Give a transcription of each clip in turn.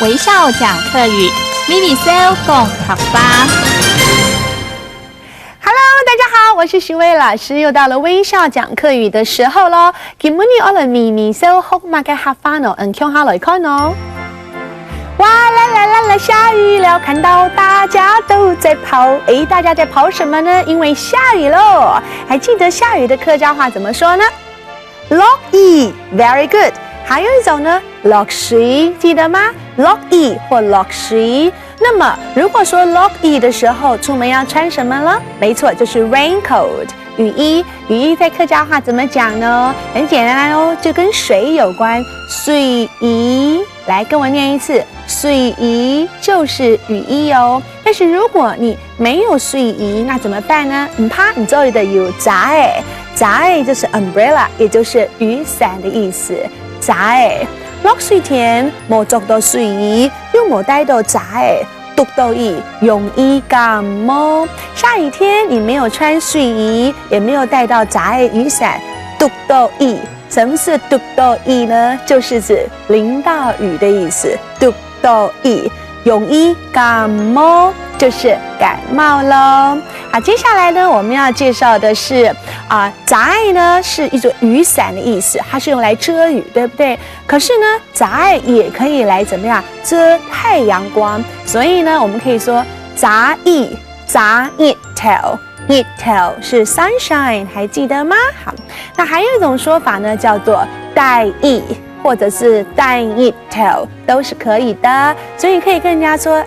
微笑讲客语 ，Vivi Sale 共học吧。大家好，我是徐薇老师，又到了微笑讲客语的时候咯。今日我哋咪咪小學馬嘅客翻哦，聽下來看哦。哇啦啦啦啦，下雨了，看到大家都在跑。大家在跑什麼呢？因為下雨咯。還記得下雨的客家話怎麼說呢？落雨 ，very good。還有一種呢，落水，記得嗎？落雨或落水。那麼如果說落雨的時候，出門要穿什麼呢？沒錯，就是 raincoat 雨衣。雨衣在客家話怎麼講呢？很簡單哦，就跟水有關，水衣。來跟我念一次，水衣就是雨衣哦。但是如果你沒有水衣，那怎麼辦呢？唔怕，你這裡的有閘誒，就是 umbrella， 也就是雨傘的意思。閘誒，落水天冇捉到水衣，又冇帶到閘誒，篤到雨，容易感冒。下雨天你沒有穿水衣，也沒有帶到閘誒雨傘，篤到雨。什麼是篤到雨呢？就是指淋到雨的意思。篤到雨，容易感冒，就是感冒咯。好，接下來呢，我們要介紹的是閘呢是一種雨傘的意思，它是用來遮雨，對不對？可是呢，閘也可以來怎麼樣遮太陽光，所以呢，我們可以說閘雨，閘日頭。日頭是 sunshine， 還記得嗎？好，那還有一種說法呢，叫做帶雨，或者是帶日頭，都是可以的。所以可以跟人家說，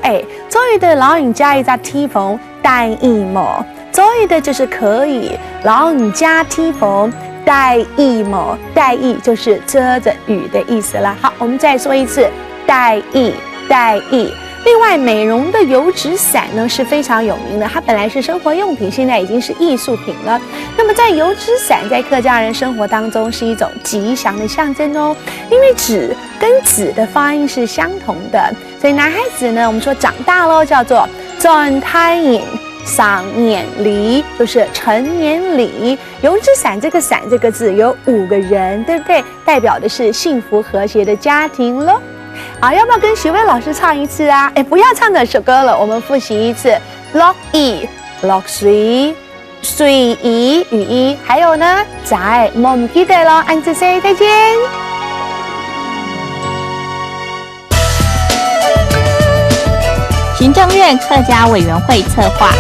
做雨的老人家一隻梯縫帶雨毛，做雨的就是可以，老人家梯縫帶雨毛，帶雨就是遮着雨的意思了。好，我們再說一次，帶雨，帶雨。另外，美容的油紙傘呢是非常有名的，它本來是生活用品，現在已經是藝術品了。那麼在油紙傘在客家人生活當中是一種吉祥的象徵哦，因為紙跟子的發音是相同的，所以男孩子呢，我們說長大咯，叫做轉太人上年禮，就是成年禮。油紙傘這個傘這個字有5個人，對不對？代表的是幸福和諧的家庭咯。好，要不要跟徐薇老師唱一次啊？不要唱這首歌了，我們複習一次。落雨、落水、水衣、雨衣，還有呢，閘，我唔記得咯。按次 say 再見。行政院客家委員會策劃。